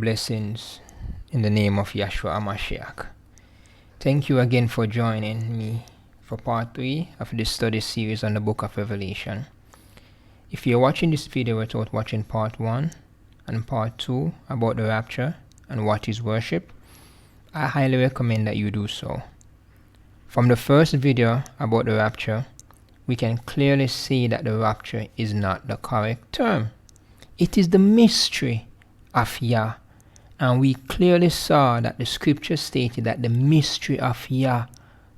blessings in the name of Yahshua HaMashiach. Thank you again for joining me for part 3 of this study series on the book of Revelation. If you're watching this video without watching part 1 and part 2 about the rapture and what is worship, I highly recommend that you do so. From the first video about the rapture, we can clearly see that the rapture is not the correct term. It is the mystery of Yah, and we clearly saw that the scripture stated that the mystery of Yah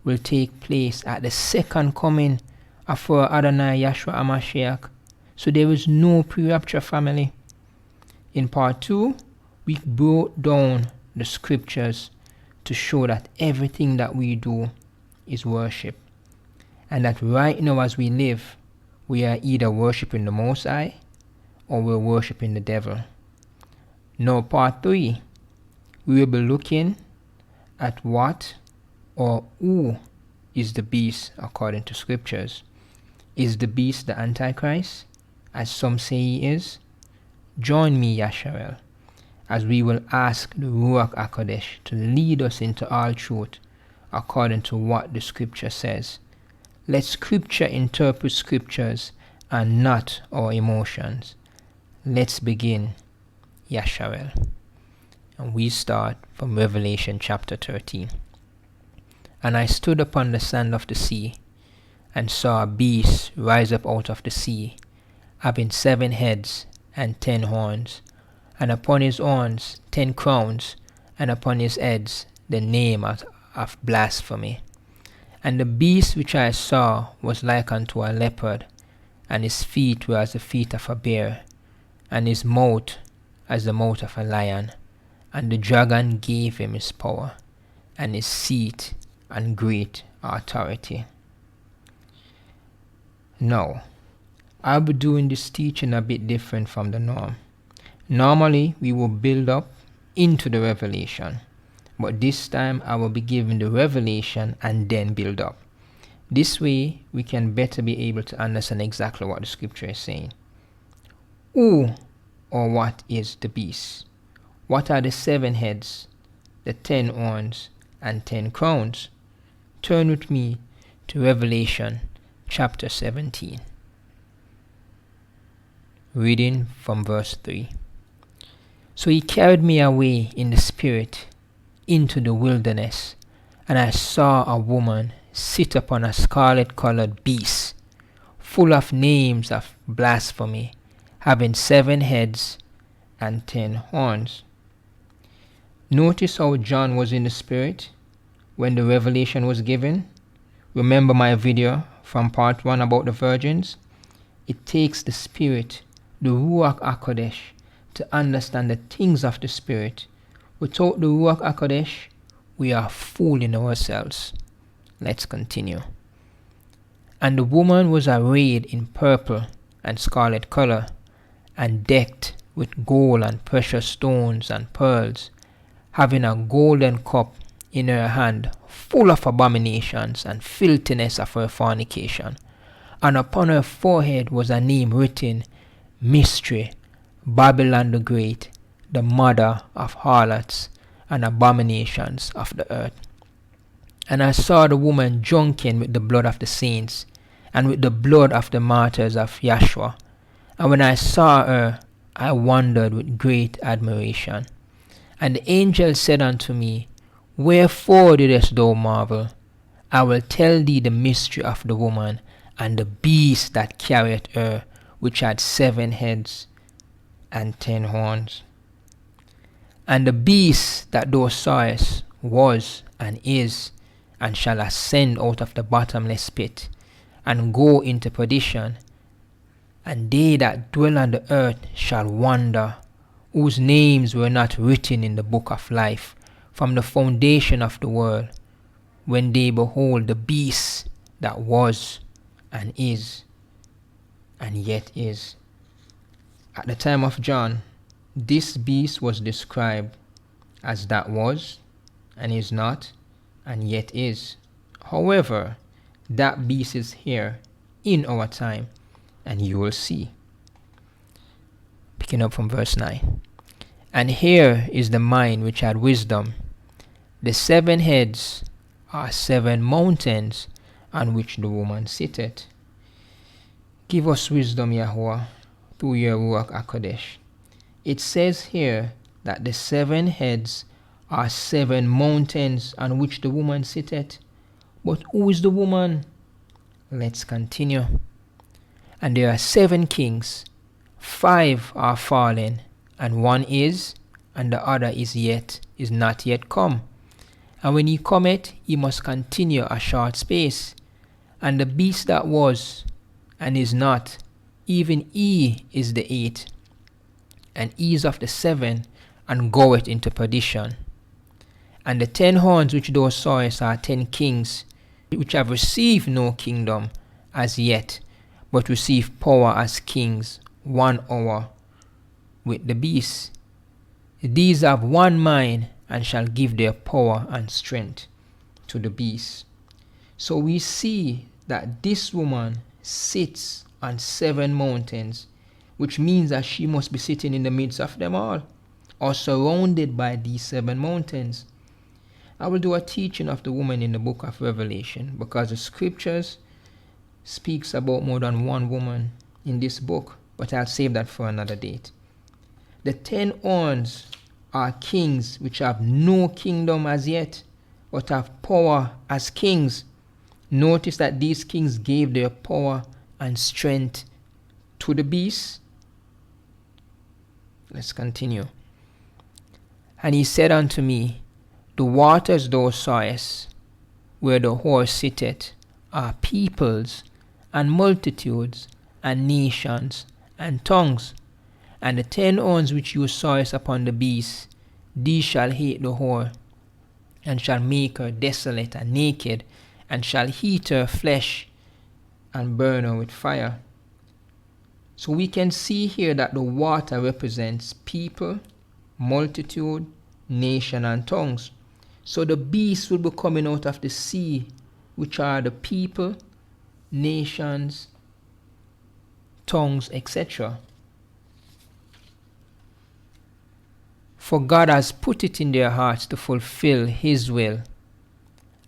will take place at the second coming of our Adonai Yahshua HaMashiach. So there is no pre-rapture, family. In part 2, we broke down the scriptures to show that everything that we do is worship, and that right now as we live, we are either worshiping the Most High or we're worshiping the devil. Now part 3, we will be looking at what or who is the beast according to scriptures. Is the beast the Antichrist, as some say he is? Join me, Yahshar'el, as we will ask the Ruach Hakodesh to lead us into all truth according to what the scripture says. Let scripture interpret scriptures and not our emotions. Let's begin, Yahshar'el. And we start from Revelation chapter 13. And I stood upon the sand of the sea, and saw a beast rise up out of the sea, having 7 heads and 10 horns, and upon his horns 10 crowns, and upon his heads the name of blasphemy. And the beast which I saw was like unto a leopard, and his feet were as the feet of a bear, and his mouth as the mouth of a lion. And the dragon gave him his power, and his seat, and great authority. Now, I'll be doing this teaching a bit different from the norm. Normally, we will build up into the revelation, but this time I will be giving the revelation and then build up. This way, we can better be able to understand exactly what the scripture is saying. Who or what is the beast? What are the 7 heads, the 10 horns, and 10 crowns? Turn with me to Revelation chapter 17. Reading from verse 3. So he carried me away in the spirit into the wilderness, and I saw a woman sit upon a scarlet-colored beast, full of names of blasphemy, having 7 heads and 10 horns. Notice how John was in the spirit when the revelation was given. Remember my video from part 1 about the virgins? It takes the spirit, the Ruach Hakodesh, to understand the things of the spirit. Without the Ruach Hakodesh, we are fooling ourselves. Let's continue. And the woman was arrayed in purple and scarlet color, and decked with gold and precious stones and pearls, having a golden cup in her hand, full of abominations and filthiness of her fornication. And upon her forehead was a name written, Mystery, Babylon the Great, the mother of harlots and abominations of the earth. And I saw the woman drunken with the blood of the saints, and with the blood of the martyrs of Yahshua. And when I saw her, I wondered with great admiration. And the angel said unto me, Wherefore didst thou marvel? I will tell thee the mystery of the woman, and the beast that carrieth her, which had 7 heads and 10 horns. And the beast that thou sawest was, and is, and shall ascend out of the bottomless pit, and go into perdition. And they that dwell on the earth shall wonder, whose names were not written in the book of life from the foundation of the world, when they behold the beast that was, and is, and yet is. At the time of John, this beast was described as that was, and is not, and yet is. However, that beast is here in our time, and you will see. Picking up from verse 9. And here is the mind which had wisdom. The 7 heads are 7 mountains on which the woman sitteth. Give us wisdom, Yahuwah, through your Ruach Hakodesh. It says here that the 7 heads are 7 mountains on which the woman sitteth. But who is the woman? Let's continue. And there are 7 kings. 5 are fallen, and 1 is, and the other is not yet come. And when he cometh, he must continue a short space. And the beast that was, and is not, even he is the 8th, and he is of the 7, and goeth into perdition. And the 10 horns which thou sawest are 10 kings, which have received no kingdom as yet, but receive power as kings 1 hour with the beast. These have one mind, and shall give their power and strength to the beast. So we see that this woman sits on 7 mountains, which means that she must be sitting in the midst of them all, or surrounded by these 7 mountains. I will do a teaching of the woman in the book of Revelation, because the scriptures speaks about more than one woman in this book, but I'll save that for another date. The 10 horns are kings which have no kingdom as yet, but have power as kings. Notice that these kings gave their power and strength to the beast. Let's continue. And he said unto me, the waters thou sawest, where the horse sitteth, are peoples, and multitudes, and nations, and tongues. And the 10 horns which you sawest upon the beast, these shall hate the whore, and shall make her desolate and naked, and shall heat her flesh, and burn her with fire. So we can see here that the water represents people, multitude, nation, and tongues. So the beast will be coming out of the sea, which are the people, nations, tongues, etc. For God has put it in their hearts to fulfill his will,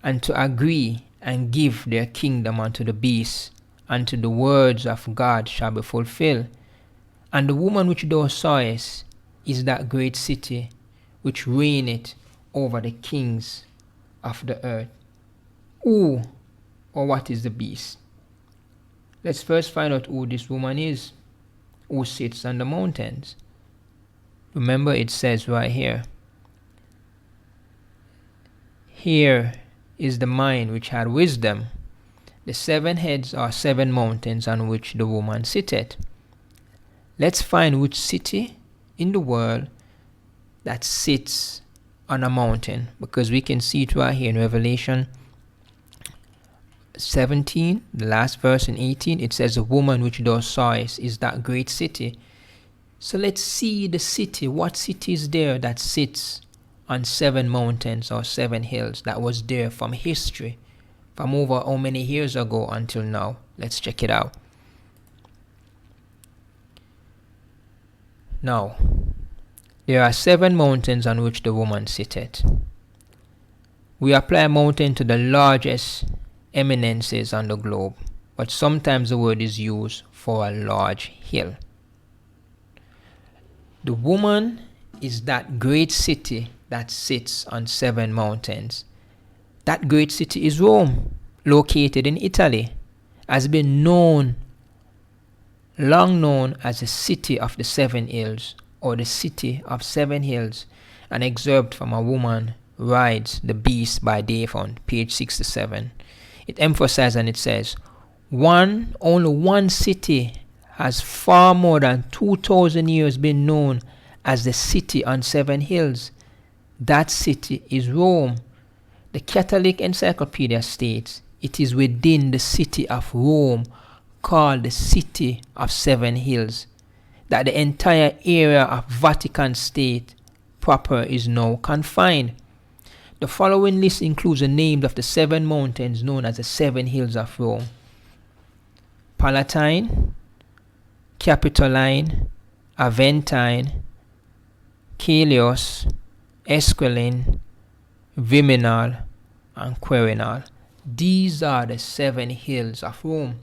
and to agree and give their kingdom unto the beast, until the words of God shall be fulfilled. And the woman which thou sawest is that great city, which reigneth over the kings of the earth. Who or what is the beast? Let's first find out who this woman is, who sits on the mountains. Remember, it says right here, here is the mind which had wisdom. The 7 heads are 7 mountains on which the woman sitteth. Let's find which city in the world that sits on a mountain, because we can see it right here in Revelation 17, the last verse in 18. It says, the woman which thou sawest is that great city. So let's see the city. What city is there that sits on 7 mountains or 7 hills, that was there from history, from over how many years ago until now? Let's check it out. Now, there are 7 mountains on which the woman sitteth. We apply mountain to the largest eminences on the globe, but sometimes the word is used for a large hill. The woman is that great city that sits on 7 mountains. That great city is Rome, located in Italy, has been known, long known as the city of the 7 hills, or the city of 7 hills. An excerpt from A Woman Rides the Beast by Davon, page 67. It emphasizes and it says, only one city has far more than 2,000 years been known as the city on 7 hills. That city is Rome. The Catholic Encyclopedia states it is within the city of Rome, called the City of 7 Hills, that the entire area of Vatican State proper is now confined. The following list includes the names of the 7 mountains known as the 7 Hills of Rome: Palatine, Capitoline, Aventine, Kalios, Esquilin, Viminal, and Querinal. These are the 7 hills of Rome.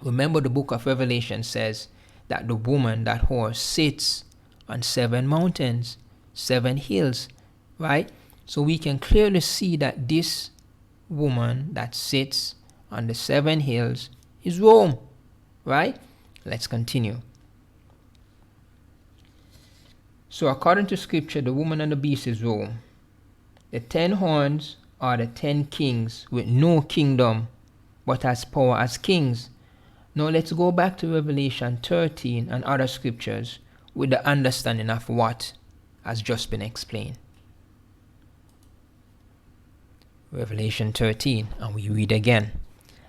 Remember, the book of Revelation says that the woman, that whore, sits on 7 mountains, 7 hills, right? So we can clearly see that this woman that sits on the 7 hills is Rome, right? Let's continue. So according to scripture, the woman and the beast is Rome. The 10 horns are the 10 kings with no kingdom, but as power as kings. Now let's go back to Revelation 13 and other scriptures with the understanding of what has just been explained. Revelation 13, and we read again.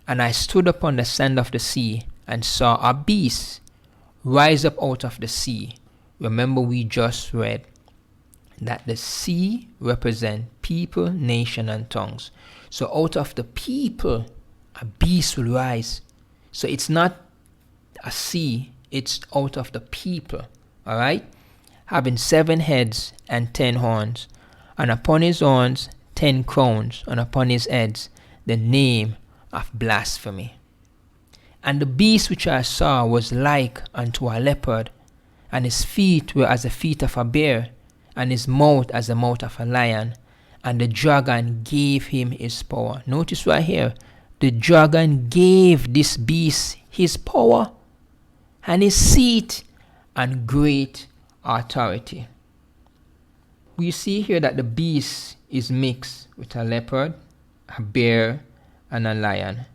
And I stood upon the sand of the sea and saw a beast rise up out of the sea. Remember, we just read that the sea represents people, nation, and tongues. So out of the people, a beast will rise. So it's not a sea, it's out of the people. All right? Having 7 heads and 10 horns, and upon his horns 10 crowns, and upon his heads the name of blasphemy. And the beast which I saw was like unto a leopard, and his feet were as the feet of a bear, and his mouth as the mouth of a lion. And the dragon gave him his power. Notice right here, the dragon gave this beast his power, and his seat, and great authority. We see here that the beast is mixed with a leopard, a bear, and a lion.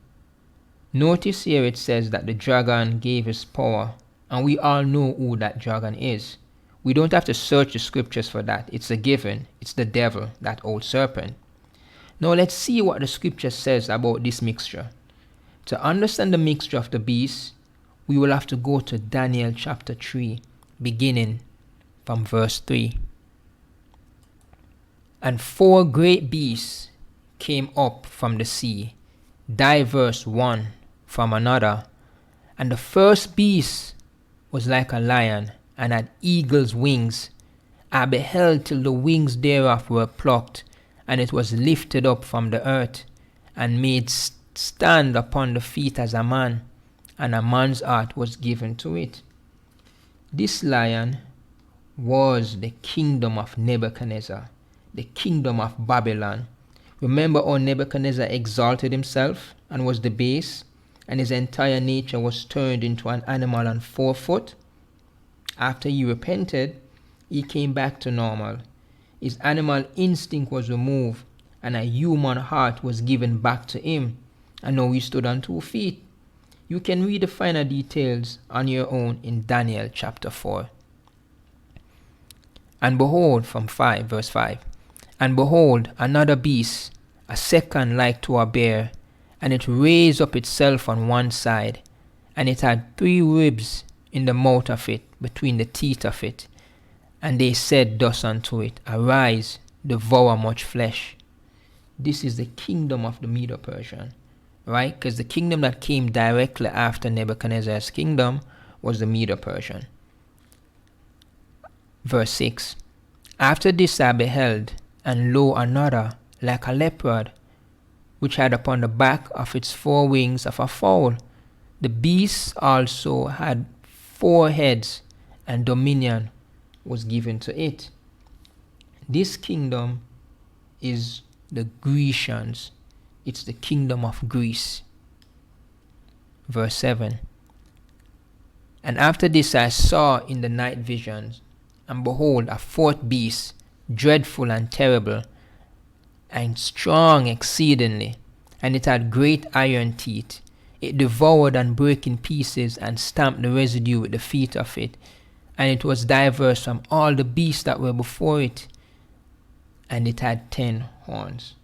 Notice here it says that the dragon gave his power, and we all know who that dragon is. We don't have to search the scriptures for that. It's a given. It's the devil, that old serpent. Now let's see what the scripture says about this mixture. To understand the mixture of the beast, we will have to go to Daniel chapter 3, beginning from verse 3. And 4 great beasts came up from the sea, diverse one from another. And the first beast was like a lion, and had eagle's wings. I beheld till the wings thereof were plucked, and it was lifted up from the earth, and made stand upon the feet as a man, and a man's heart was given to it. This lion was the kingdom of Nebuchadnezzar, the kingdom of Babylon. Remember how Nebuchadnezzar exalted himself and was the base, and his entire nature was turned into an animal on 4 foot? After he repented, he came back to normal. His animal instinct was removed, and a human heart was given back to him, and now he stood on 2 feet. You can read the finer details on your own in Daniel chapter 4. And behold, from verse 5, and behold, another beast, a second like to a bear, and it raised up itself on one side, and it had 3 ribs in the mouth of it, between the teeth of it. And they said thus unto it, Arise, devour much flesh. This is the kingdom of the Medo-Persian, right? Because the kingdom that came directly after Nebuchadnezzar's kingdom was the Medo-Persian. Verse 6, After this I beheld, and lo, another, like a leopard, which had upon the back of its 4 wings of a fowl. The beast also had 4 heads, and dominion was given to it. This kingdom is the Grecians. It's the kingdom of Greece. Verse 7, And after this I saw in the night visions, and behold, a 4th beast, dreadful and terrible, and strong exceedingly, and it had great iron teeth. It devoured and broke in pieces, and stamped the residue with the feet of it. And it was diverse from all the beasts that were before it, and it had 10 horns.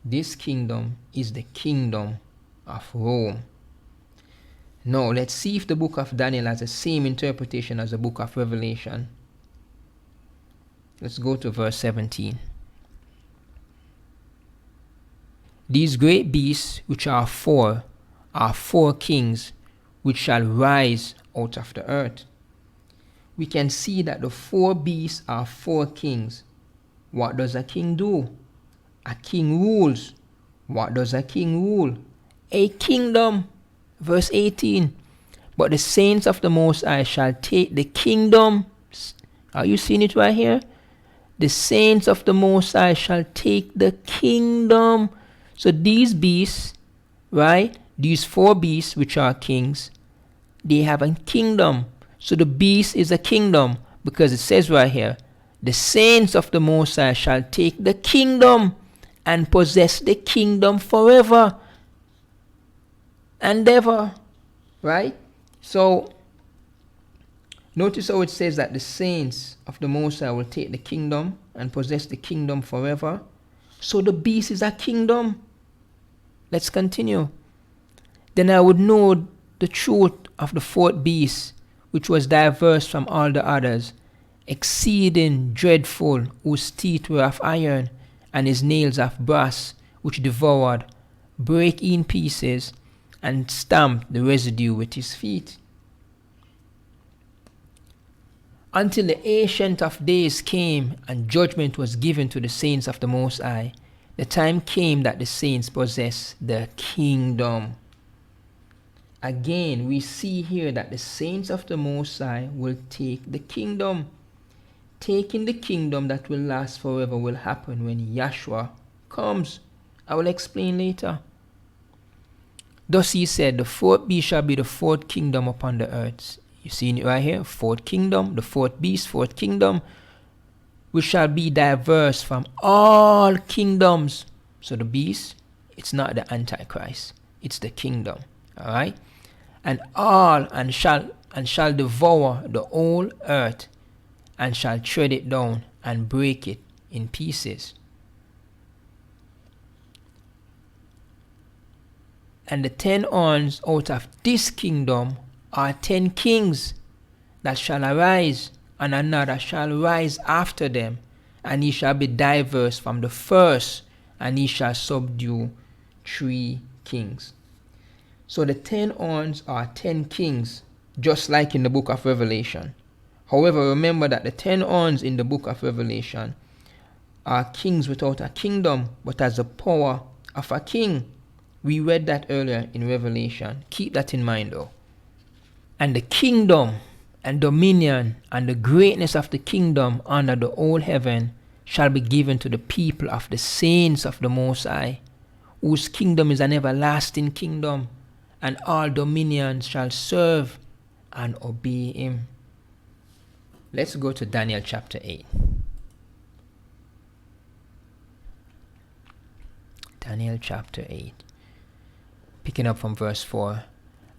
This kingdom is the kingdom of Rome. Now let's see if the book of Daniel has the same interpretation as the book of Revelation. Let's go to verse 17. These great beasts, which are 4 kings, which shall rise out of the earth. we can see that the 4 beasts are 4 kings. What does a king do? A king rules. What does a king rule? A kingdom. Verse 18. But the saints of the Most High shall take the kingdom. Are you seeing it right here? The saints of the Most High shall take the kingdom. So these beasts, right? These 4 beasts, which are kings, they have a kingdom. So the beast is a kingdom, because it says right here, the saints of the Most High shall take the kingdom and possess the kingdom forever and ever. Right? So notice how it says that the saints of the Most High will take the kingdom and possess the kingdom forever. So the beast is a kingdom. Let's continue. Then I would know the truth of the 4th beast, which was diverse from all the others, exceeding dreadful, whose teeth were of iron, and his nails of brass, which devoured, brake in pieces, and stamped the residue with his feet. Until the Ancient of Days came, and judgment was given to the saints of the Most High, the time came that the saints possess the kingdom. Again, we see here that the saints of the Most High will take the kingdom. Taking the kingdom that will last forever will happen when Yahshua comes. I will explain later. Thus he said, the 4th beast shall be the 4th kingdom upon the earth. You see it right here? 4th kingdom, the 4th beast, 4th kingdom, which shall be diverse from all kingdoms. So the beast, it's not the Antichrist, it's the kingdom. Alright? And shall devour the whole earth, and shall tread it down and break it in pieces. And the 10 horns out of this kingdom are 10 kings that shall arise, and another shall rise after them, and he shall be diverse from the first, and he shall subdue 3 kings. So the 10 horns are 10 kings, just like in the book of Revelation. However, remember that the 10 horns in the book of Revelation are kings without a kingdom, but as the power of a king. We read that earlier in Revelation. Keep that in mind though. And the kingdom and dominion and the greatness of the kingdom under the whole heaven shall be given to the people of the saints of the Most High, whose kingdom is an everlasting kingdom, and all dominions shall serve and obey him. Let's go to Daniel chapter 8. Daniel chapter 8. Picking up from verse 4.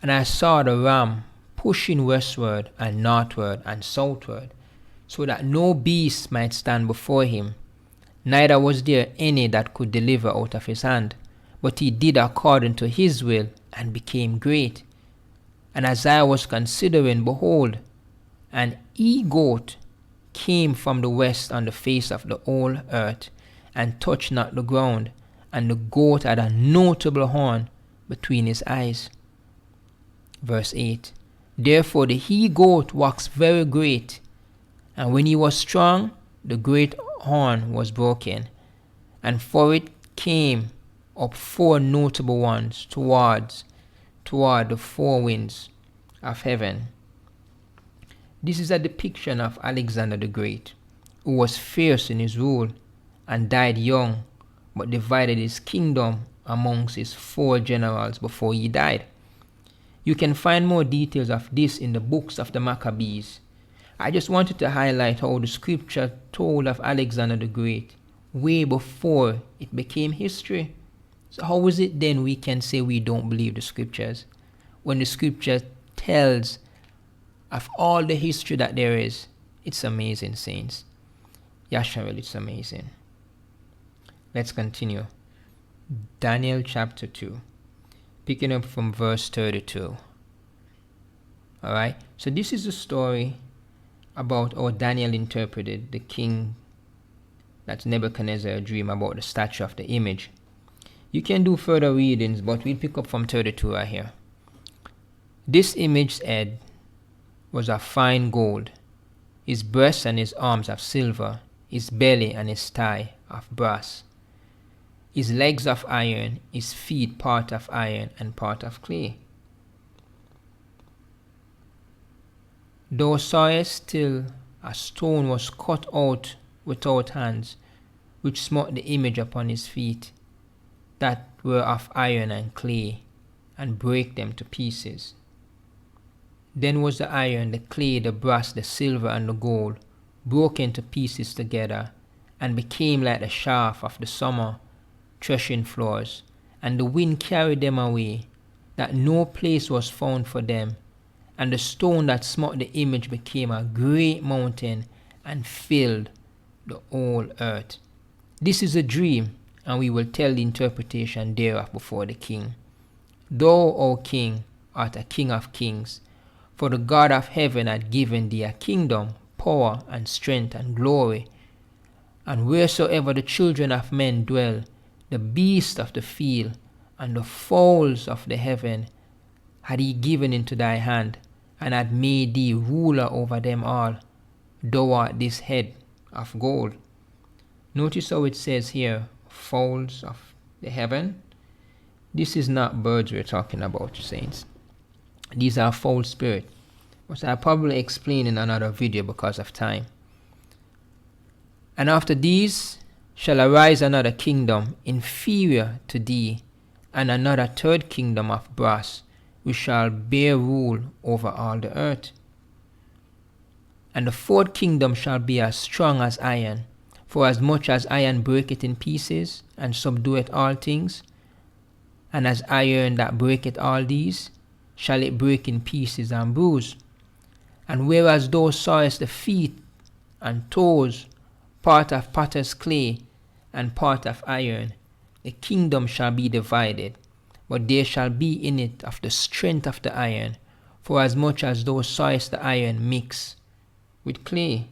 And I saw the ram pushing westward and northward and southward, so that no beast might stand before him. Neither was there any that could deliver out of his hand, but he did according to his will and became great. And as I was considering, behold, an he-goat came from the west on the face of the whole earth, and touched not the ground, and the goat had a notable horn between his eyes. Verse 8. Therefore the he-goat waxed very great, and when he was strong, the great horn was broken, and for it came up 4 notable ones toward the 4 winds of heaven. This is a depiction of Alexander the Great, who was fierce in his rule and died young, but divided his kingdom amongst his 4 generals before he died. You can find more details of this in the books of the Maccabees. I just wanted to highlight how the scripture told of Alexander the Great way before it became history. So how is it then we can say we don't believe the scriptures, when the scripture tells of all the history that there is? It's amazing, saints. Yahshar'el, it's amazing. Let's continue. Daniel chapter 2, picking up from verse 32. Alright, so this is a story about how Daniel interpreted the king, that's Nebuchadnezzar, dream about the statue of the image. You can do further readings, but we'll pick up from 32 right here. This image's head was of fine gold, his breast and his arms of silver, his belly and his thigh of brass, his legs of iron, his feet part of iron and part of clay. Thou sawest till a stone was cut out without hands, which smote the image upon his feet, that were of iron and clay, and brake them to pieces. Then was the iron, the clay, the brass, the silver, and the gold broken to pieces together, and became like the chaff of the summer threshing floors, and the wind carried them away, that no place was found for them. And the stone that smote the image became a great mountain, and filled the whole earth. This is a dream, and we will tell the interpretation thereof before the king. Thou, O king, art a king of kings, for the God of heaven hath given thee a kingdom, power, and strength, and glory. And wheresoever the children of men dwell, the beasts of the field, and the fowls of the heaven, had he given into thy hand, and had made thee ruler over them all. Thou art this head of gold. Notice how it says here, fowls of the heaven. This is not birds we're talking about, saints. These are foul spirit, which I'll probably explain in another video because of time. And after these shall arise another kingdom inferior to thee, and another third kingdom of brass, which shall bear rule over all the earth. And the fourth kingdom shall be as strong as iron, for as much as iron breaketh in pieces, and subdueth all things, and as iron that breaketh all these, shall it break in pieces and bruise. And whereas thou sawest the feet and toes, part of potter's clay, and part of iron, the kingdom shall be divided, but there shall be in it of the strength of the iron, for as much as thou sawest the iron mix with clay.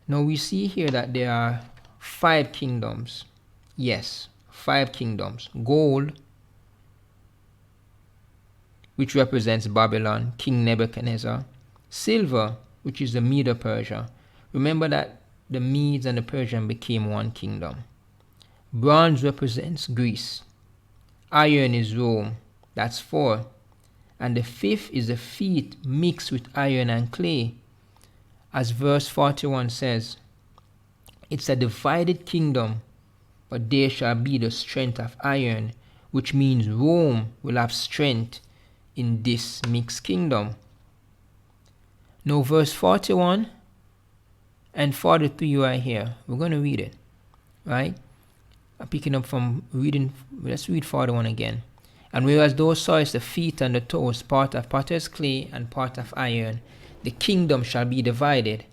Now we see here that there are 5 kingdoms. Yes, 5 kingdoms. Gold, which represents Babylon, King Nebuchadnezzar. Silver, which is the Medo-Persia. Remember that the Medes and the Persians became one kingdom. Bronze represents Greece. Iron is Rome. That's 4. And the 5th is the feet mixed with iron and clay. As verse 41 says, it's a divided kingdom, but there shall be the strength of iron, which means Rome will have strength in this mixed kingdom. Now verse 41 and 43 right here, we're going to read it, right? I'm picking up from reading, let's read 41 again. And whereas thou sawest the feet and the toes, part of potter's clay and part of iron, the kingdom shall be divided,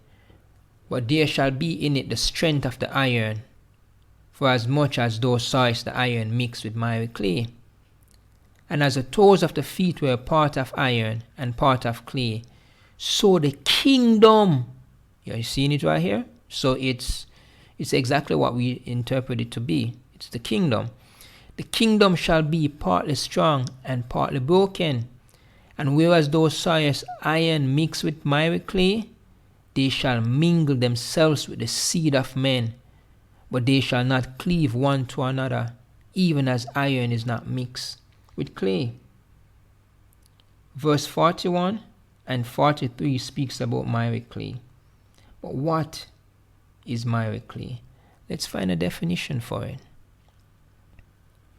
but there shall be in it the strength of the iron, for as much as thou sawest the iron mixed with miry clay. And as the toes of the feet were part of iron and part of clay, so the kingdom, you're seeing it right here? So it's exactly what we interpret it to be. It's the kingdom. The kingdom shall be partly strong and partly broken. And whereas thou sawest iron mixed with miry clay, they shall mingle themselves with the seed of men, but they shall not cleave one to another, even as iron is not mixed with clay. Verse 41 and 43 speaks about miry clay. But what is miry clay? Let's find a definition for it.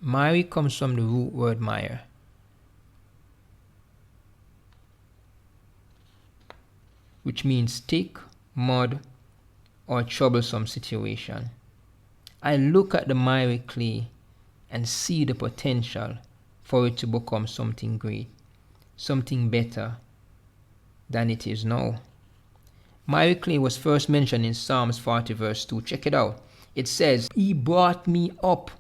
Miry comes from the root word mire, which means thick, mud, or troublesome situation. I look at the miry clay and see the potential for it to become something great, something better than it is now. Miry clay was first mentioned in Psalms 40 verse 2. Check it out. It says, He brought me up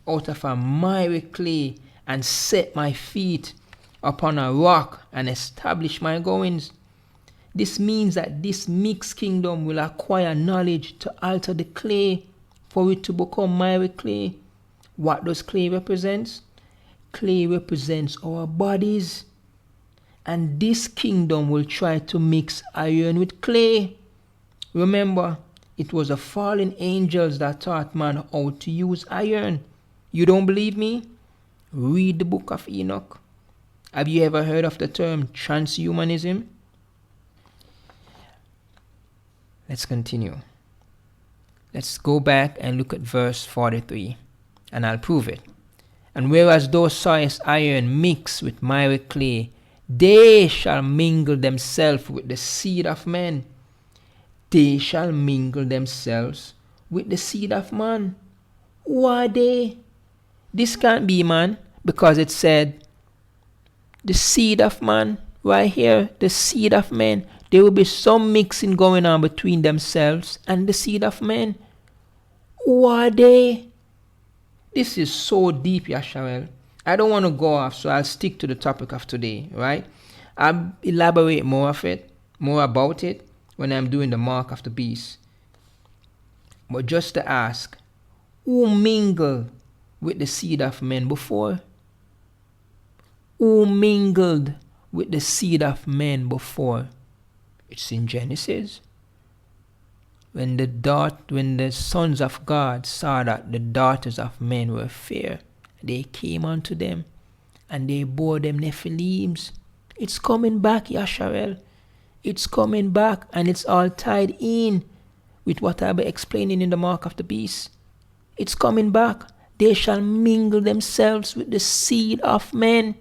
out of a miry clay and set my feet upon a rock and established my goings. This means that this mixed kingdom will acquire knowledge to alter the clay for it to become miry clay. What does clay represent? Clay represents our bodies. And this kingdom will try to mix iron with clay. Remember, it was the fallen angels that taught man how to use iron. You don't believe me? Read the book of Enoch. Have you ever heard of the term transhumanism? Let's continue. Let's go back and look at verse 43, and I'll prove it. And whereas thou sawest iron mixed with miry clay, they shall mingle themselves with the seed of men. They shall mingle themselves with the seed of man. Who are they? This can't be man, because it said the seed of man. Right here, the seed of men. There will be some mixing going on between themselves and the seed of men. Who are they? This is so deep, Yahshar'el. I don't want to go off, so I'll stick to the topic of today, right? I'll elaborate more about it when I'm doing the mark of the beast. But just to ask, who mingled with the seed of men before? Who mingled with the seed of men before? It's in Genesis. When the sons of God saw that the daughters of men were fair, they came unto them and they bore them Nephilims. It's coming back, Yahshar'el. It's coming back, and it's all tied in with what I'll be explaining in the mark of the beast. It's coming back. They shall mingle themselves with the seed of men.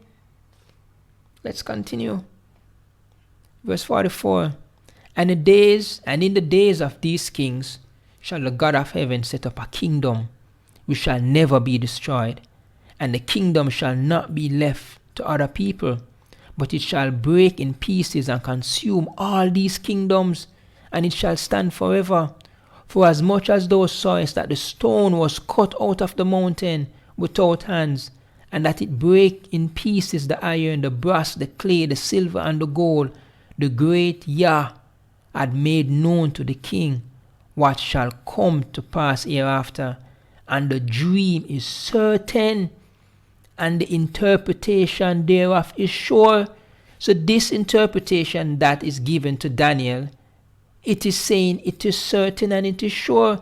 Let's continue. Verse 44. And in the days of these kings shall the God of heaven set up a kingdom which shall never be destroyed, and the kingdom shall not be left to other people, but it shall break in pieces and consume all these kingdoms, and it shall stand forever. For as much as thou sawest that the stone was cut out of the mountain without hands, and that it brake in pieces the iron, the brass, the clay, the silver, and the gold, the great Yah had made known to the king what shall come to pass hereafter, and the dream is certain, and the interpretation thereof is sure. So this interpretation that is given to Daniel, it is saying it is certain and it is sure.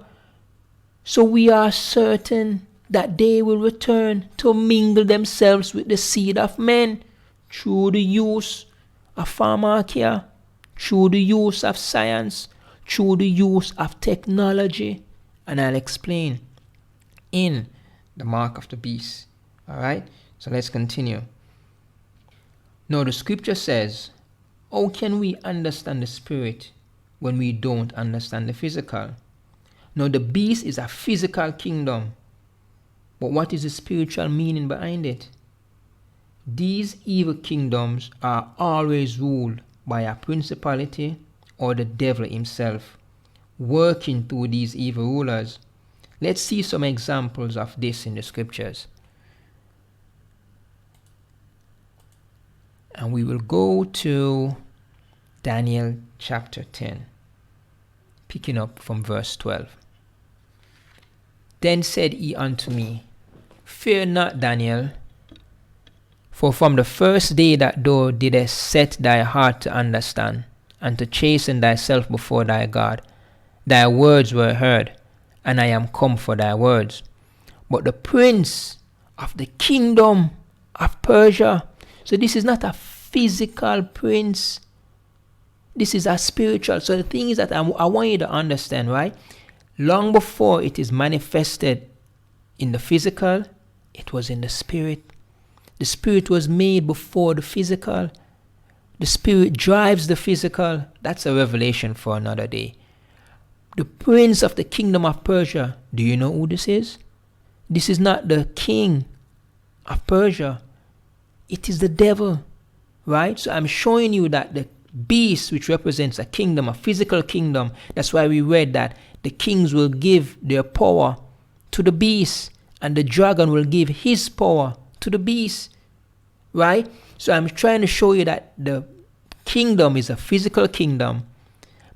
So we are certain that they will return to mingle themselves with the seed of men through the use of pharmakia, through the use of science, through the use of technology. And I'll explain in the mark of the beast. Alright, so let's continue. Now the scripture says, how can we understand the spirit when we don't understand the physical? Now the beast is a physical kingdom, but what is the spiritual meaning behind it? These evil kingdoms are always ruled by a principality or the devil himself, working through these evil rulers. Let's see some examples of this in the scriptures. And we will go to Daniel chapter 10, picking up from verse 12. Then said he unto me, Fear not, Daniel, for from the first day that thou didst set thy heart to understand, and to chasten thyself before thy God, thy words were heard, and I am come for thy words. But the prince of the kingdom of Persia, so this is not a physical prince, this is a spiritual. So the thing is that I want you to understand, right? Long before it is manifested in the physical, it was in the spirit. The spirit was made before the physical. The spirit drives the physical. That's a revelation for another day. The prince of the kingdom of Persia, do you know who this is? This is not the king of Persia. It is the devil, right? So I'm showing you that the beast, which represents a kingdom, a physical kingdom, that's why we read that the kings will give their power to the beast, and the dragon will give his power to the beast, right? So I'm trying to show you that the kingdom is a physical kingdom,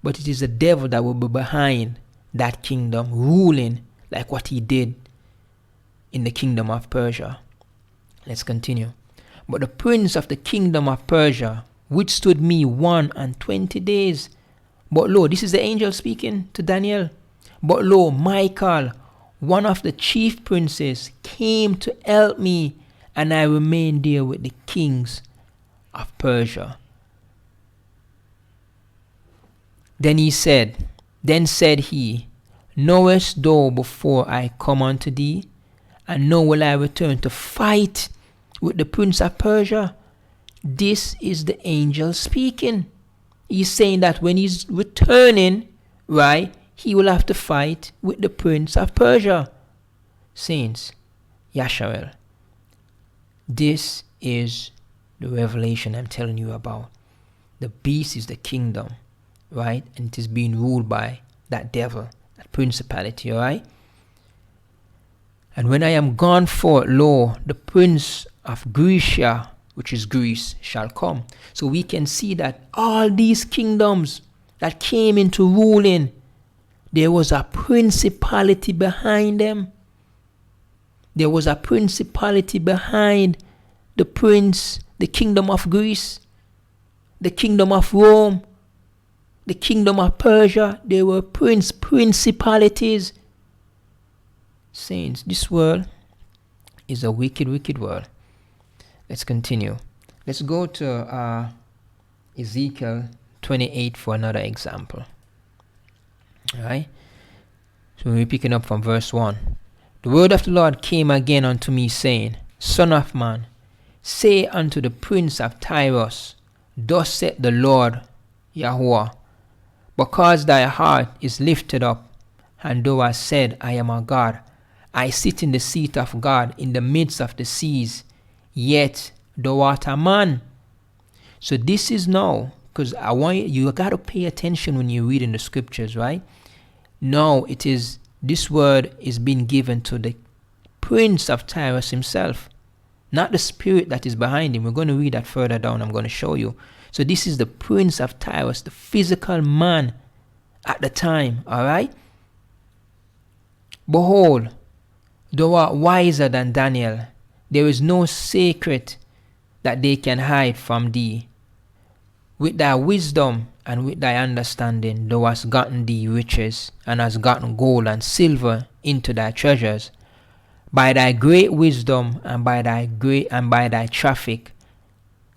but it is the devil that will be behind that kingdom, ruling like what he did in the kingdom of Persia. Let's continue. But the prince of the kingdom of Persia withstood me 21 days. But lo, this is the angel speaking to Daniel. But lo, Michael, one of the chief princes, came to help me, and I remained there with the kings of Persia. Then said he, knowest thou before I come unto thee, and now will I return to fight with the prince of Persia? This is the angel speaking. He's saying that when he's returning, right, he will have to fight with the prince of Persia. Saints, Yahshar'el, this is the revelation I'm telling you about. The beast is the kingdom, right? And it is being ruled by that devil, that principality, alright? And when I am gone forth, lo, the prince of Grecia, which is Greece, shall come. So we can see that all these kingdoms that came into ruling, there was a principality behind them. There was a principality behind the prince, the kingdom of Greece, the kingdom of Rome, the kingdom of Persia. There were principalities. Saints, this world is a wicked, wicked world. Let's continue. Let's go to Ezekiel 28 for another example. Alright? So we're picking up from verse 1. The word of the Lord came again unto me, saying, Son of man, say unto the prince of Tyrus, Thus saith the Lord Yahuwah, because thy heart is lifted up, and thou hast said, I am a God, I sit in the seat of God in the midst of the seas, yet thou art a man. So this is now, because I want you got to pay attention when you're reading the scriptures, right? Now it is, this word is being given to the prince of Tyrus himself, not the spirit that is behind him. We're going to read that further down. I'm going to show you. So this is the prince of Tyrus, the physical man at the time, all right? Behold, thou art wiser than Daniel. There is no secret that they can hide from thee. With thy wisdom and with thy understanding, thou hast gotten thee riches, and hast gotten gold and silver into thy treasures. By thy great wisdom and by thy traffic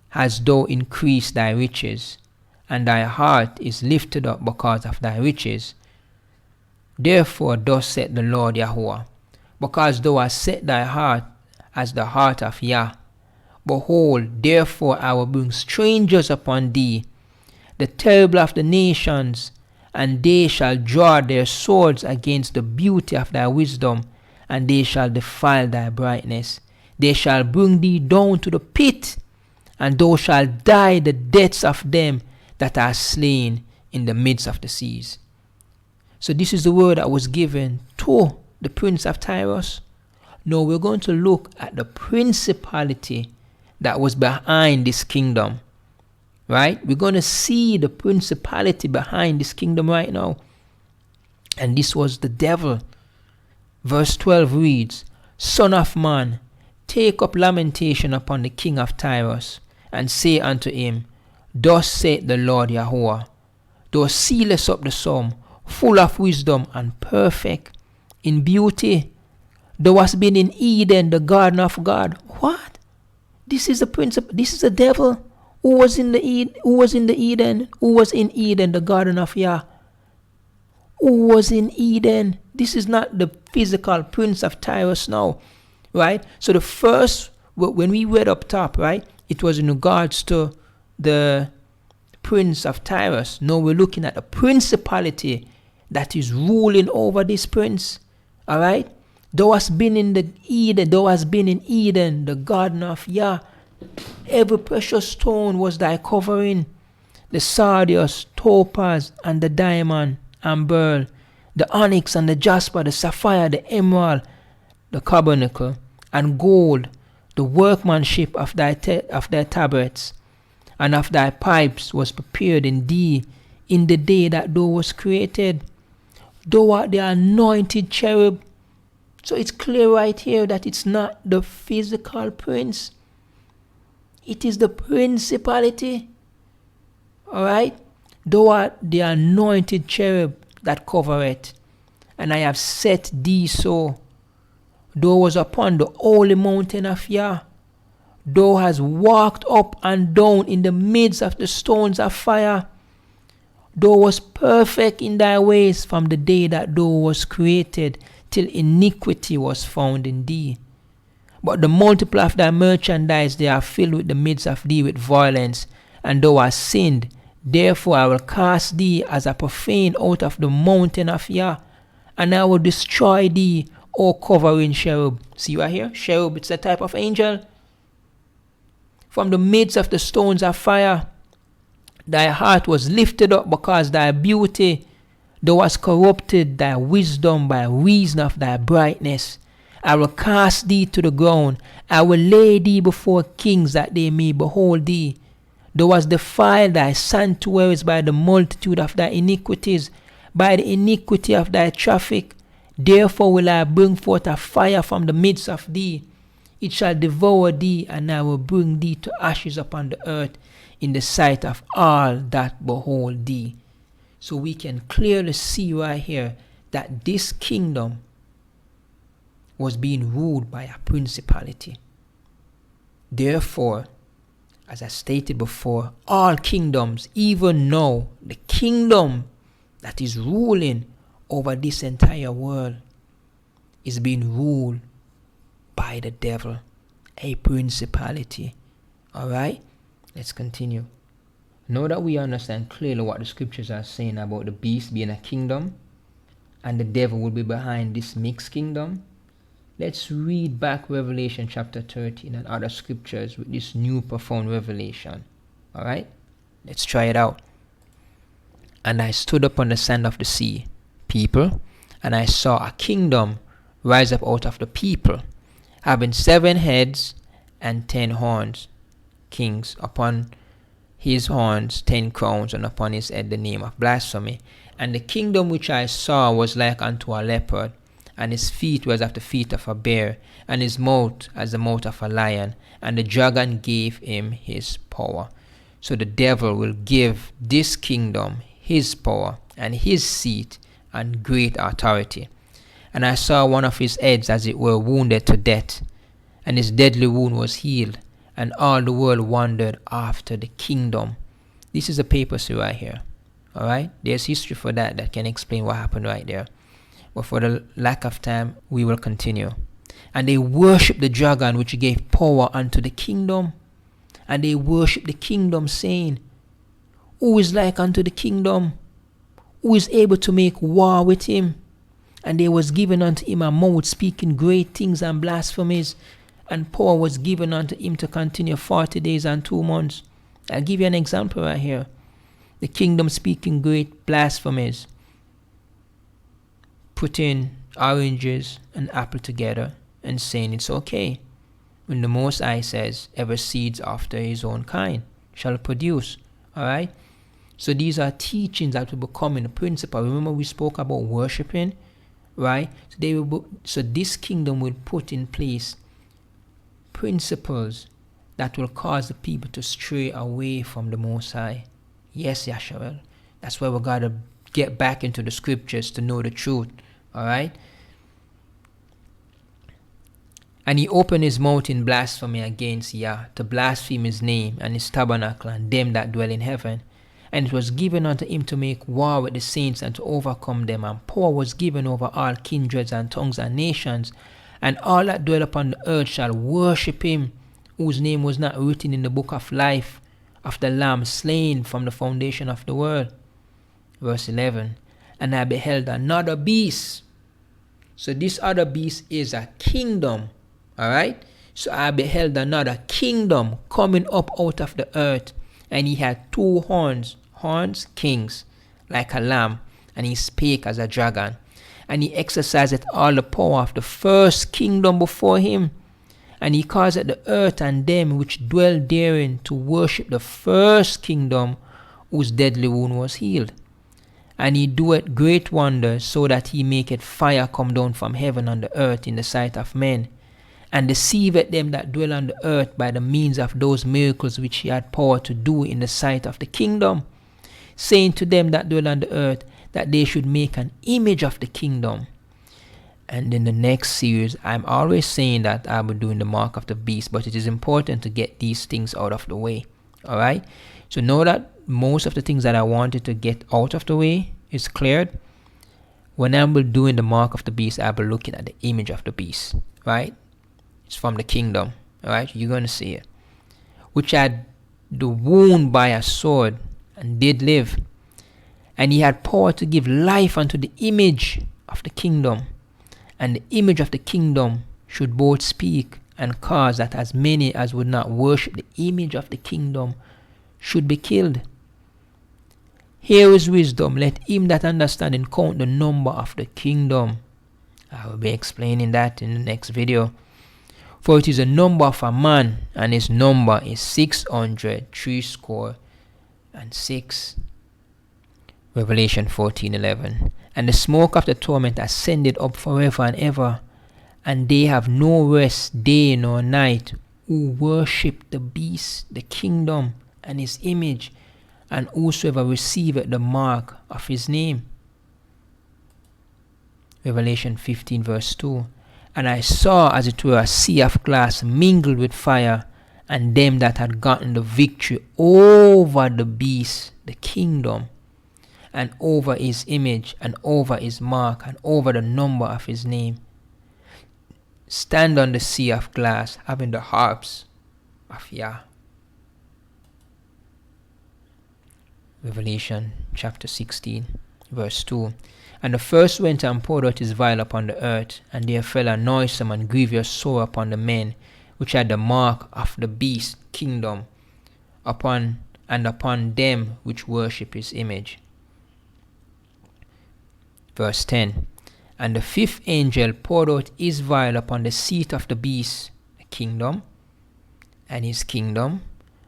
hast thou increased thy riches, and thy heart is lifted up because of thy riches. Therefore thus saith the Lord Yahuwah, because thou hast set thy heart as the heart of Yah, behold, therefore I will bring strangers upon thee, the terrible of the nations, and they shall draw their swords against the beauty of thy wisdom, and they shall defile thy brightness. They shall bring thee down to the pit, and thou shalt die the deaths of them that are slain in the midst of the seas. So this is the word that was given to the prince of Tyrus. Now we're going to look at the principality that was behind this kingdom. Right? We're going to see the principality behind this kingdom right now. And this was the devil. Verse 12 reads, Son of man, take up lamentation upon the king of Tyrus, and say unto him, Thus saith the Lord Yahuwah, Thou sealest up the sum, full of wisdom and perfect in beauty. Thou hast been in Eden, the garden of God. What? This is the principle. This is the devil who was in the Eden, who was in Eden, the garden of Yah. Who was in Eden? This is not the physical prince of Tyrus now, right? So the first, when we read up top, right, it was in regards to the prince of Tyrus. Now we're looking at the principality that is ruling over this prince, all right? Thou hast been in Eden, the garden of Yah. Every precious stone was thy covering, the sardius, topaz, and the diamond, and beryl, the onyx and the jasper, the sapphire, the emerald, the carbuncle, and gold, the workmanship of their tabrets, and of thy pipes was prepared in thee in the day that thou was created. Thou art the anointed cherub. So it's clear right here that it's not the physical prince. It is the principality. Alright? Thou art the anointed cherub that covereth, and I have set thee so. Thou was upon the holy mountain of Yah. Thou hast walked up and down in the midst of the stones of fire. Thou was perfect in thy ways from the day that thou was created, till iniquity was found in thee. But the multiply of thy merchandise, they are filled with the midst of thee with violence, and thou hast sinned. Therefore I will cast thee as a profane out of the mountain of Yah, and I will destroy thee, O covering cherub. See right here? Cherub, it's a type of angel. From the midst of the stones of fire, thy heart was lifted up because thy beauty. Thou hast corrupted thy wisdom by reason of thy brightness. I will cast thee to the ground. I will lay thee before kings that they may behold thee. Thou hast defiled thy sanctuaries by the multitude of thy iniquities, by the iniquity of thy traffic. Therefore will I bring forth a fire from the midst of thee. It shall devour thee, and I will bring thee to ashes upon the earth in the sight of all that behold thee. So we can clearly see right here that this kingdom was being ruled by a principality. Therefore, as I stated before, all kingdoms, even now, the kingdom that is ruling over this entire world is being ruled by the devil, a principality. Alright, let's continue. Now that we understand clearly what the scriptures are saying about the beast being a kingdom and the devil will be behind this mixed kingdom, let's read back Revelation chapter 13 and other scriptures with this new profound revelation. Alright, let's try it out. And I stood upon the sand of the sea, people, and I saw a kingdom rise up out of the people, having 7 heads and 10 horns, kings, upon his horns 10 crowns, and upon his head the name of blasphemy. And the kingdom which I saw was like unto a leopard, and his feet was as the feet of a bear, and his mouth as the mouth of a lion, and the dragon gave him his power. So the devil will give this kingdom his power and his seat and great authority. And I saw one of his heads as it were wounded to death, and his deadly wound was healed, and all the world wondered after the kingdom. This is a papacy right here. Alright, there's history for that can explain what happened right there. But for the lack of time, we will continue. And they worshiped the dragon which gave power unto the kingdom. And they worshiped the kingdom, saying, Who is like unto the kingdom? Who is able to make war with him? And there was given unto him a mouth speaking great things and blasphemies, and power was given unto him to continue 40 days and 2 months. I'll give you an example right here. The kingdom speaking great blasphemies, putting oranges and apple together and saying it's okay, when the Most High says every seeds after his own kind shall produce. Alright, so these are teachings that will become in the principle. Remember we spoke about worshiping, right? So this kingdom will put in place principles that will cause the people to stray away from the Most High. Yes, Yahshar'el. That's why we gotta get back into the scriptures to know the truth. Alright? And he opened his mouth in blasphemy against Yah, to blaspheme his name and his tabernacle and them that dwell in heaven. And it was given unto him to make war with the saints and to overcome them. And power was given over all kindreds and tongues and nations. And all that dwell upon the earth shall worship him, whose name was not written in the book of life of the Lamb slain from the foundation of the world. Verse 11. And I beheld another beast. So this other beast is a kingdom. Alright? So I beheld another kingdom coming up out of the earth. And he had 2 horns, kings, like a lamb. And he spake as a dragon. And he exercised all the power of the first kingdom before him. And he caused the earth and them which dwell therein to worship the first kingdom, whose deadly wound was healed. And he doeth great wonders, so that he maketh fire come down from heaven on the earth in the sight of men, and deceiveth them that dwell on the earth by the means of those miracles which he had power to do in the sight of the kingdom. saying to them that dwell on the earth that they should make an image of the kingdom. And in the next series, I'm always saying that I will be doing the mark of the beast, but it is important to get these things out of the way. Alright? So know that most of the things that I wanted to get out of the way is cleared. When I'm doing the mark of the beast, I'll be looking at the image of the beast. Right? It's from the kingdom. Alright? You're going to see it. Which had the wound by a sword and did live. And he had power to give life unto the image of the kingdom. And the image of the kingdom should both speak and cause that as many as would not worship the image of the kingdom should be killed. Here is wisdom. Let him that understanding count the number of the kingdom. I will be explaining that in the next video. For it is a number of a man, and his number is 666. Revelation 14:11. And the smoke of the torment ascended up forever and ever, and they have no rest day nor night who worship the beast, the kingdom, and his image, and whosoever receiveth the mark of his name. Revelation 15:2. And I saw as it were a sea of glass mingled with fire, and them that had gotten the victory over the beast, the kingdom, and over his image, and over his mark, and over the number of his name, stand on the sea of glass, having the harps of Yah. Revelation chapter 16:2. And the first went and poured out his vial upon the earth, and there fell a noisome and grievous sore upon the men which had the mark of the beast, kingdom, upon them which worship his image. Verse 10. And the fifth angel poured out his vial upon the seat of the beast, the kingdom, and his kingdom.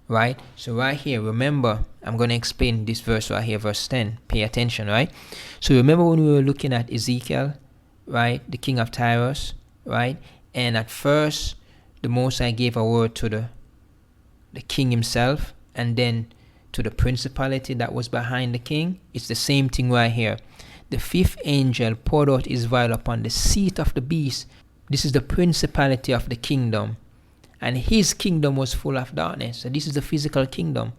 Right? So right here, remember, I'm going to explain this verse right here, verse 10. Pay attention, right? So remember when we were looking at Ezekiel, right? The king of Tyrus, right? And at first, the Most High gave a word to the king himself, and then to the principality that was behind the king. It's the same thing right here. The fifth angel poured out his vial upon the seat of the beast. This is the principality of the kingdom. And his kingdom was full of darkness. So this is the physical kingdom.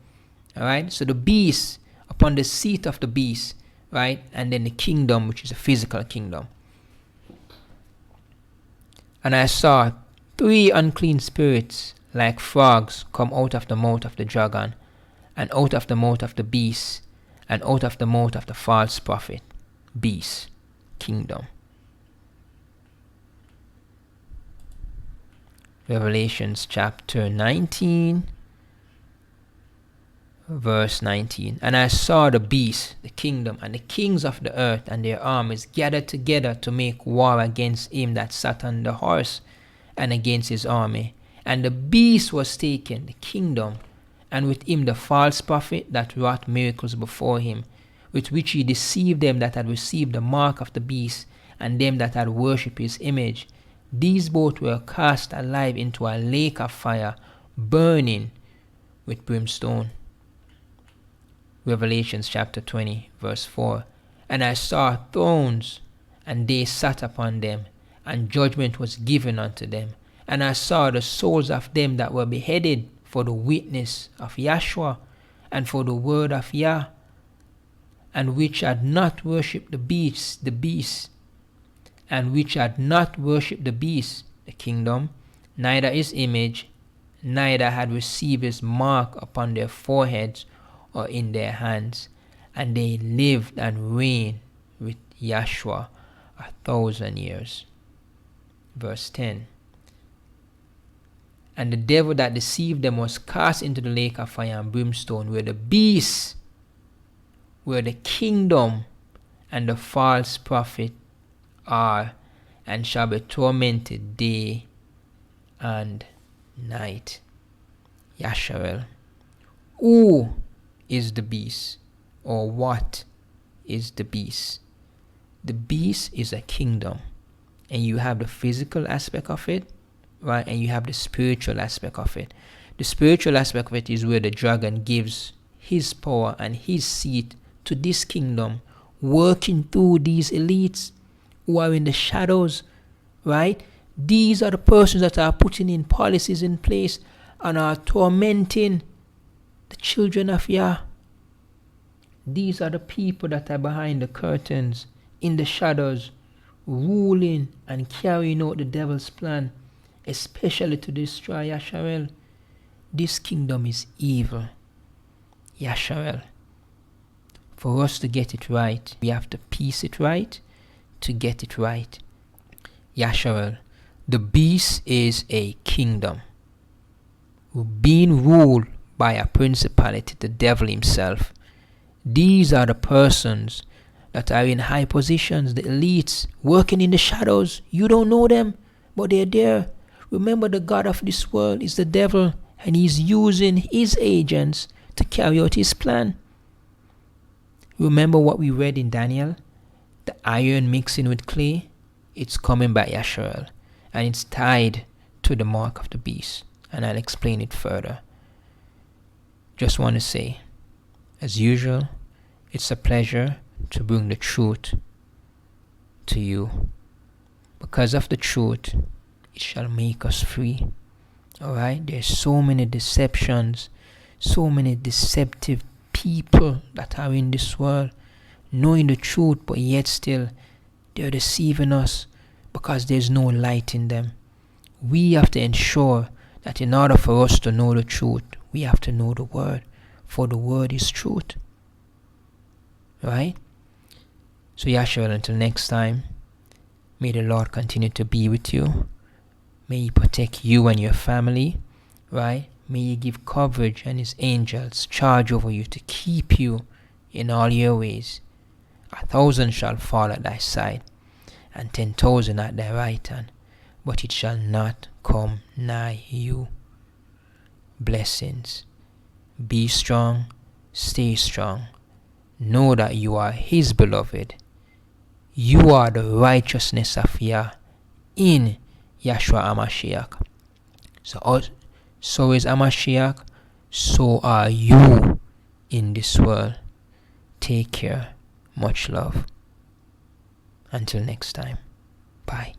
Alright? So the beast, upon the seat of the beast, right? And then the kingdom, which is a physical kingdom. And I saw 3 unclean spirits like frogs come out of the mouth of the dragon, and out of the mouth of the beast, and out of the mouth of the false prophet, beast, kingdom. Revelations chapter 19, verse 19. And I saw the beast, the kingdom, and the kings of the earth, and their armies gathered together to make war against him that sat on the horse, and against his army. And the beast was taken, the kingdom, and with him the false prophet that wrought miracles before him, with which he deceived them that had received the mark of the beast, and them that had worshipped his image. These both were cast alive into a lake of fire, burning with brimstone. Revelations chapter 20, verse 4. And I saw thrones, and they sat upon them, and judgment was given unto them. And I saw the souls of them that were beheaded for the witness of Yahshua, and for the word of Yah, and which had not worshipped the beast, and which had not worshipped the beast, the kingdom, neither his image, neither had received his mark upon their foreheads or in their hands. And they lived and reigned with Yahshua 1,000 years. Verse 10. And the devil that deceived them was cast into the lake of fire and brimstone, where the beast, where the kingdom and the false prophet are, and shall be tormented day and night. Yahshar'el. Who is the beast? Or what is the beast? The beast is a kingdom, and you have the physical aspect of it, right? And you have the spiritual aspect of it. The spiritual aspect of it is where the dragon gives his power and his seat to this kingdom, working through these elites who are in the shadows, right? These are the persons that are putting in policies in place and are tormenting the children of Yah. These are the people that are behind the curtains, in the shadows, ruling and carrying out the devil's plan, especially to destroy Yahshar'el. This kingdom is evil. Yahshar'el. For us to get it right, we have to piece it right to get it right. Yahshar'el. The beast is a kingdom being ruled by a principality, the devil himself. These are the persons that are in high positions, the elites, working in the shadows. You don't know them, but they're there. Remember, the God of this world is the devil, and he's using his agents to carry out his plan. Remember what we read in Daniel? The iron mixing with clay, it's coming by Yahshar'el, and it's tied to the mark of the beast. And I'll explain it further. Just want to say, as usual, it's a pleasure to bring the truth to you. Because of the truth, it shall make us free. Alright? There's so many deceptions, so many deceptive people that are in this world, knowing the truth, but yet still they're deceiving us because there's no light in them. We have to ensure that in order for us to know the truth, we have to know the word, for the word is truth. Right? So Yahshar'el, until next time, may the Lord continue to be with you. May He protect you and your family. Right? May He give coverage and His angels charge over you to keep you in all your ways. 1,000 shall fall at thy side, and 10,000 at thy right hand, but it shall not come nigh you. Blessings. Be strong, stay strong. Know that you are His beloved. You are the righteousness of Yah in Yahshua HaMashiach. So is HaMashiach, so are you in this world. Take care. Much love. Until next time. Bye.